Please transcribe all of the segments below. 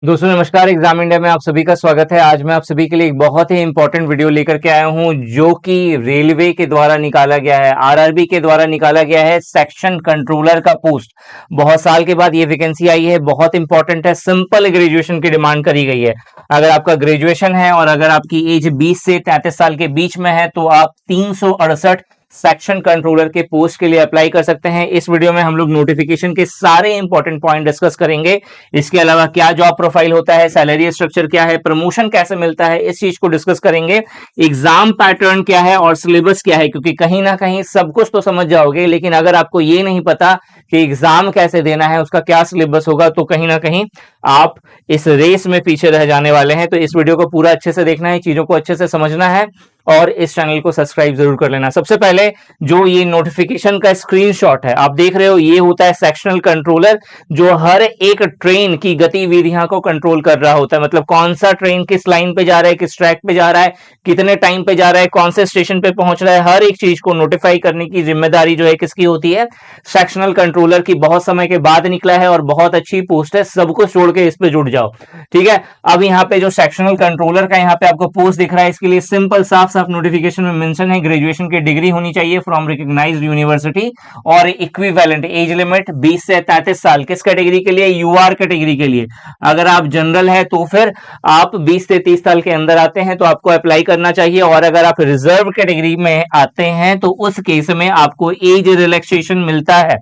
दोस्तों नमस्कार। Exam India में आप सभी का स्वागत है। आज मैं आप सभी के लिए एक बहुत ही इंपॉर्टेंट वीडियो लेकर के आया हूं जो कि रेलवे के द्वारा निकाला गया है, आरआरबी के द्वारा निकाला गया है सेक्शन कंट्रोलर का पोस्ट। बहुत साल के बाद ये वैकेंसी आई है, बहुत इंपॉर्टेंट है। सिंपल ग्रेजुएशन की डिमांड करी गई है। अगर आपका ग्रेजुएशन है और अगर आपकी एज 20 से 33 साल के बीच में है तो आप 368 सेक्शन कंट्रोलर के पोस्ट के लिए अप्लाई कर सकते हैं। इस वीडियो में हम लोग नोटिफिकेशन के सारे इंपॉर्टेंट पॉइंट डिस्कस करेंगे। इसके अलावा क्या जॉब प्रोफाइल होता है, सैलरी स्ट्रक्चर क्या है, प्रमोशन कैसे मिलता है, इस चीज को डिस्कस करेंगे। एग्जाम पैटर्न क्या है और सिलेबस क्या है, क्योंकि कहीं ना कहीं सब कुछ तो समझ जाओगे लेकिन अगर आपको ये नहीं पता कि एग्जाम कैसे देना है, उसका क्या सिलेबस होगा, तो कहीं ना कहीं आप इस रेस में पीछे रह जाने वाले हैं। तो इस वीडियो को पूरा अच्छे से देखना है, चीजों को अच्छे से समझना है और इस चैनल को सब्सक्राइब जरूर कर लेना। सबसे पहले जो ये नोटिफिकेशन का स्क्रीनशॉट है आप देख रहे हो, ये होता है सेक्शनल कंट्रोलर, जो हर एक ट्रेन की गतिविधियां को कंट्रोल कर रहा होता है। मतलब कौन सा ट्रेन किस लाइन पे जा रहा है, किस ट्रैक पे जा रहा है, कितने टाइम पे जा रहा है, कौन से स्टेशन पे पहुंच रहा है, हर एक चीज को नोटिफाई करने की जिम्मेदारी जो है किसकी होती है, सेक्शनल कंट्रोलर की। बहुत समय के बाद निकला है और बहुत अच्छी पोस्ट है, सबको छोड़ के इस पे जुड़ जाओ, ठीक है। अब यहाँ पे जो सेक्शनल कंट्रोलर का यहाँ पे आपको पोस्ट दिख रहा है, इसके लिए सिंपल साफ साफ नोटिफिकेशन में मेंशन है, ग्रेजुएशन की डिग्री होनी चाहिए फ्रॉम रिकॉग्नाइज्ड यूनिवर्सिटी और इक्विवेलेंट एज लिमिट 20 से 33 साल। किस कैटेगरी के लिए? यूआर कैटेगरी के लिए। अगर आप जनरल है तो फिर आप 20 से 30 साल के अंदर आते हैं तो आपको अप्लाई करना चाहिए, और अगर आप रिजर्व कैटेगरी में आते हैं तो उस केस में आपको एज रिलैक्सेशन मिलता है,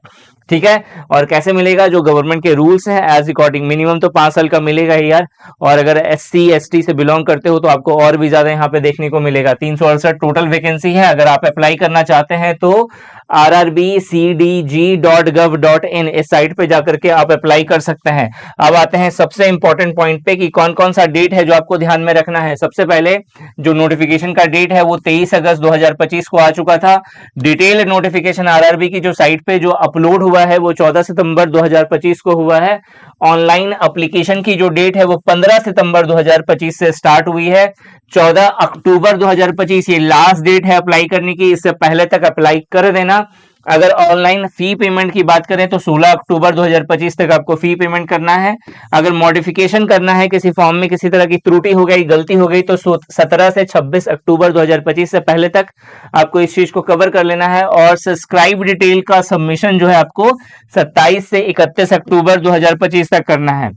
ठीक है। और कैसे मिलेगा? जो गवर्नमेंट के रूल्स हैं एज अकॉर्डिंग, मिनिमम तो 5 साल का मिलेगा ही यार, और अगर SC ST से बिलोंग करते हो तो आपको और भी ज्यादा यहाँ पे देखने को मिलेगा। 368 टोटल वैकेंसी है। अगर आप अप्लाई करना चाहते हैं तो rrbcdg.gov.in इस साइट पे जाकर के आप अप्लाई कर सकते हैं। अब आते हैं सबसे इंपॉर्टेंट पॉइंट पे कि कौन कौन सा डेट है जो आपको ध्यान में रखना है। सबसे पहले जो नोटिफिकेशन का डेट है वो 23 अगस्त 2025 को आ चुका था। डिटेल नोटिफिकेशन आरआरबी की जो साइट पे जो अपलोड हुआ है वो 14 सितंबर 2025 को हुआ है। ऑनलाइन एप्लीकेशन की जो डेट है वो 15 सितंबर 2025 से स्टार्ट हुई है। 14 अक्टूबर 2025 ये लास्ट डेट है अप्लाई करने की, इससे पहले तक अप्लाई कर देना। अगर ऑनलाइन फी पेमेंट की बात करें तो 16 अक्टूबर 2025 तक आपको फी पेमेंट करना है। अगर मॉडिफिकेशन करना है, किसी फॉर्म में किसी तरह की त्रुटि हो गई, गलती हो गई, तो 17 से 26 अक्टूबर 2025 से पहले तक आपको इस चीज को कवर कर लेना है। और सब्सक्राइब डिटेल का सबमिशन जो है आपको 27 से 31 अक्टूबर 2025 तक करना है।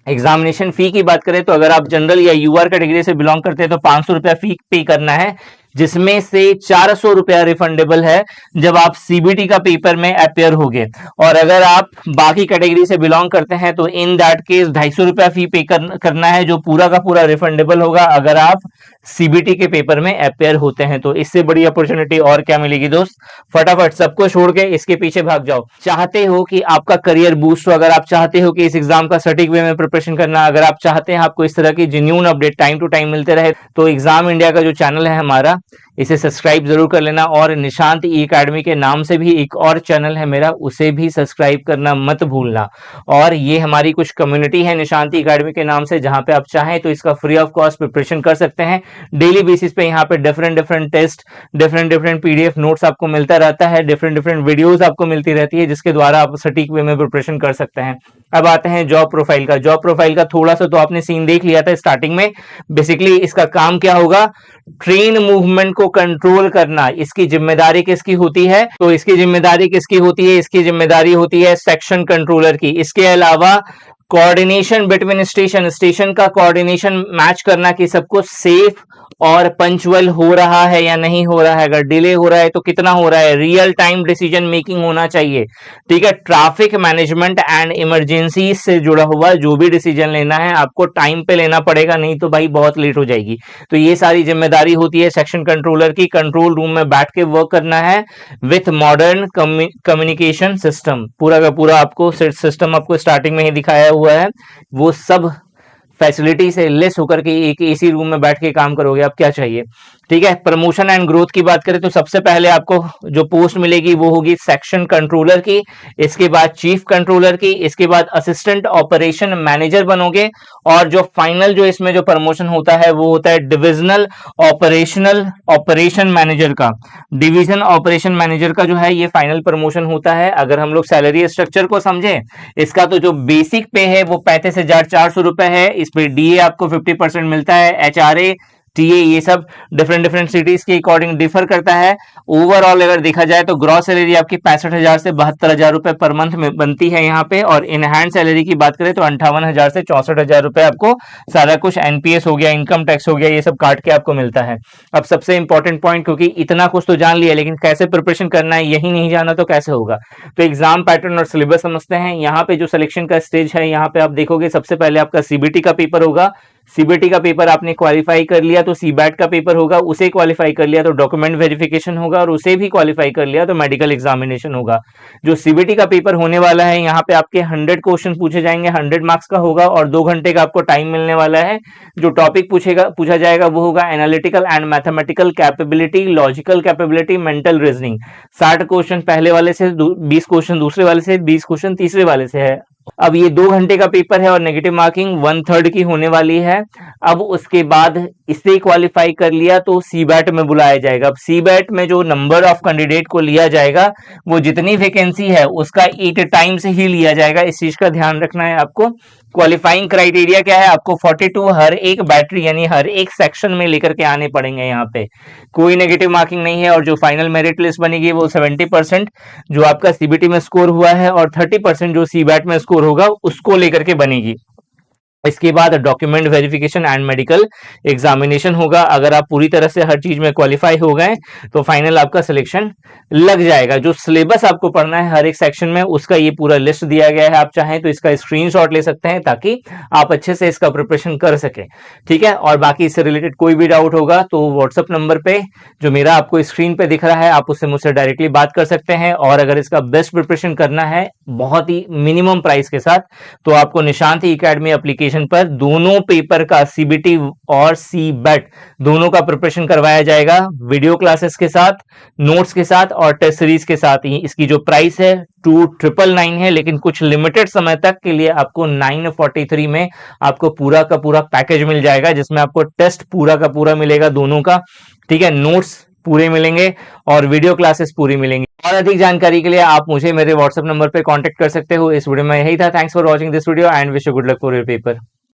एग्जामिनेशन फी की बात करें तो अगर आप जनरल या यूआर कैटेगरी से बिलोंग करते हैं तो 500 रुपया फी पे करना है, जिसमें से 400 रुपया रिफंडेबल है जब आप सीबीटी का पेपर में अपेयर होगे। और अगर आप बाकी कैटेगरी से बिलोंग करते हैं तो इन दैट केस 250 रुपया फी पे करना है, जो पूरा का पूरा रिफंडेबल होगा अगर आप सीबीटी के पेपर में अपेयर होते हैं। तो इससे बड़ी अपॉर्चुनिटी और क्या मिलेगी दोस्त? फटाफट सबको छोड़ के इसके पीछे भाग जाओ। चाहते हो कि आपका करियर बूस्ट हो, अगर आप चाहते हो कि इस एग्जाम का सटीक वे में प्रिपरेशन करना, अगर आप चाहते हैं आपको इस तरह की genuine update time to time मिलते रहे, तो एग्जाम इंडिया का जो चैनल है हमारा, इसे सब्सक्राइब जरूर कर लेना। और निशांत ई अकेडमी के नाम से भी एक और चैनल है मेरा, उसे भी सब्सक्राइब करना मत भूलना। और ये हमारी कुछ कम्युनिटी है निशांत ई अकेडमी के नाम से, जहां पे आप चाहें तो इसका फ्री ऑफ कॉस्ट प्रिपरेशन कर सकते हैं। डेली बेसिस पे यहाँ पे different test, different PDF notes आपको मिलता रहता है, डिफरेंट वीडियोस आपको मिलती रहती है, जिसके द्वारा आप सटीक वे में प्रिपरेशन कर सकते हैं। अब आते हैं जॉब प्रोफाइल का। जॉब प्रोफाइल का थोड़ा सा तो आपने सीन देख लिया था स्टार्टिंग में। बेसिकली इसका काम क्या होगा? ट्रेन मूवमेंट को कंट्रोल करना। इसकी जिम्मेदारी किसकी होती है? तो इसकी जिम्मेदारी किसकी होती है? इसकी जिम्मेदारी होती है सेक्शन कंट्रोलर की। इसके अलावा कोऑर्डिनेशन बिटवीन स्टेशन, स्टेशन का कोऑर्डिनेशन मैच करना कि सब कुछ सेफ और पंचुअल हो रहा है या नहीं हो रहा है, अगर डिले हो रहा है तो कितना हो रहा है, रियल टाइम डिसीजन मेकिंग होना चाहिए, ठीक है। ट्रैफिक मैनेजमेंट एंड इमरजेंसी से जुड़ा हुआ जो भी डिसीजन लेना है आपको टाइम पे लेना पड़ेगा, नहीं तो भाई बहुत लेट हो जाएगी। तो ये सारी जिम्मेदारी होती है सेक्शन कंट्रोलर की। कंट्रोल रूम में बैठ के वर्क करना है विथ मॉडर्न कम्युनिकेशन सिस्टम। पूरा का पूरा आपको सिस्टम आपको स्टार्टिंग में ही दिखाया हुआ है, वो सब फैसिलिटी से लेस होकर के एक एसी रूम में बैठ के काम करोगे, अब क्या चाहिए, ठीक है। प्रमोशन एंड ग्रोथ की बात करें तो सबसे पहले आपको जो पोस्ट मिलेगी वो होगी सेक्शन कंट्रोलर की, इसके बाद चीफ कंट्रोलर की, इसके बाद असिस्टेंट ऑपरेशन मैनेजर बनोगे, और जो फाइनल जो इसमें जो प्रमोशन होता है वो होता है डिविजनल ऑपरेशन मैनेजर का। डिवीजन ऑपरेशन मैनेजर का जो है ये फाइनल प्रमोशन होता है। अगर हम लोग सैलरी स्ट्रक्चर को समझे, इसका तो जो बेसिक पे है वो 35,400 रुपए है। इस पे डीए आपको 50% मिलता है, एचआरए टीए ये सब डिफरेंट डिफरेंट सिटीज के अकॉर्डिंग डिफर करता है। ओवरऑल अगर देखा जाए तो ग्रॉस सैलरी आपकी 65,000 से 72,000 रुपए पर मंथ में बनती है यहाँ पे, और इन हैंड सैलरी की बात करें तो 58,000 से 64,000 रुपए आपको सारा कुछ एनपीएस हो गया, इनकम टैक्स हो गया, ये सब काट के आपको मिलता है। अब सबसे इंपॉर्टेंट पॉइंट, क्योंकि इतना कुछ तो जान लिया लेकिन कैसे प्रिपरेशन करना है यही नहीं जाना तो कैसे होगा, तो एग्जाम पैटर्न और सिलेबस समझते हैं। यहाँ पे जो सिलेक्शन का स्टेज है, यहाँ पे आप देखोगे सबसे पहले आपका सीबीटी का पेपर होगा। सीबीटी का पेपर आपने क्वालिफाई कर लिया तो सीबैट का पेपर होगा, उसे क्वालिफाई कर लिया तो डॉक्यूमेंट वेरिफिकेशन होगा, और उसे भी क्वालिफाई कर लिया तो मेडिकल एग्जामिनेशन होगा। जो सीबीटी का पेपर होने वाला है, यहाँ पे आपके 100 क्वेश्चन पूछे जाएंगे, 100 मार्क्स का होगा, और 2 घंटे का आपको टाइम मिलने वाला है। जो टॉपिक पूछा जाएगा वो होगा analytical and mathematical capability, logical capability, mental reasoning. 60 question पहले वाले से, 20 क्वेश्चन दूसरे वाले से, 20 क्वेश्चन तीसरे वाले से है। अब ये 2 घंटे का पेपर है और नेगेटिव मार्किंग 1/3 की होने वाली है। अब उसके बाद इसे क्वालिफाई कर लिया तो सीबैट में बुलाया जाएगा। अब सीबैट में जो नंबर ऑफ कैंडिडेट को लिया जाएगा वो जितनी वैकेंसी है उसका 8 टाइम्स ही लिया जाएगा, इस चीज का ध्यान रखना है आपको। क्वालिफाइंग क्राइटेरिया क्या है, आपको 42 हर एक बैटरी यानी हर एक सेक्शन में लेकर के आने पड़ेंगे। यहाँ पे कोई नेगेटिव मार्किंग नहीं है, और जो फाइनल मेरिट लिस्ट बनेगी वो 70% जो आपका सीबीटी में स्कोर हुआ है और 30% जो सीबैट में स्कोर होगा उसको लेकर के बनेगी। इसके बाद document verification and medical examination होगा। अगर आप पूरी तरह से हर चीज में क्वालिफाई हो गए तो फाइनल आपका सिलेक्शन लग जाएगा। जो सिलेबस आपको पढ़ना है हर एक सेक्शन में उसका ये पूरा लिस्ट दिया गया है, आप चाहें तो इसका स्क्रीनशॉट ले सकते हैं ताकि आप अच्छे से इसका प्रिपरेशन कर सके। ठीक है, और बाकी इससे रिलेटेड कोई भी डाउट होगा तो व्हाट्सएप नंबर पे जो मेरा आपको स्क्रीन पे दिख रहा है आप उससे मुझसे डायरेक्टली बात कर सकते हैं। और अगर इसका बेस्ट प्रिपरेशन करना है बहुत ही मिनिमम प्राइस के साथ तो आपको निशांत एकेडमी एप्लीकेशन पर दोनों पेपर का सीबीटी और सीबैट दोनों का प्रिपरेशन करवाया जाएगा, वीडियो क्लासेस के साथ, नोट्स के साथ और टेस्ट सीरीज के साथ ही। इसकी जो प्राइस है 2,999 है, लेकिन कुछ लिमिटेड समय तक के लिए आपको 943 में आपको पूरा का पूरा पैकेज मिल जाएगा, जिसमें आपको टेस्ट पूरा का पूरा मिलेगा दोनों का। ठीक है, नोट्स पूरे मिलेंगे और वीडियो क्लासेस पूरी मिलेंगी। और अधिक जानकारी के लिए आप मुझे मेरे व्हाट्सएप नंबर पे कांटेक्ट कर सकते हो। इस वीडियो में यही था। Thanks for watching this video and wish you good luck for your paper.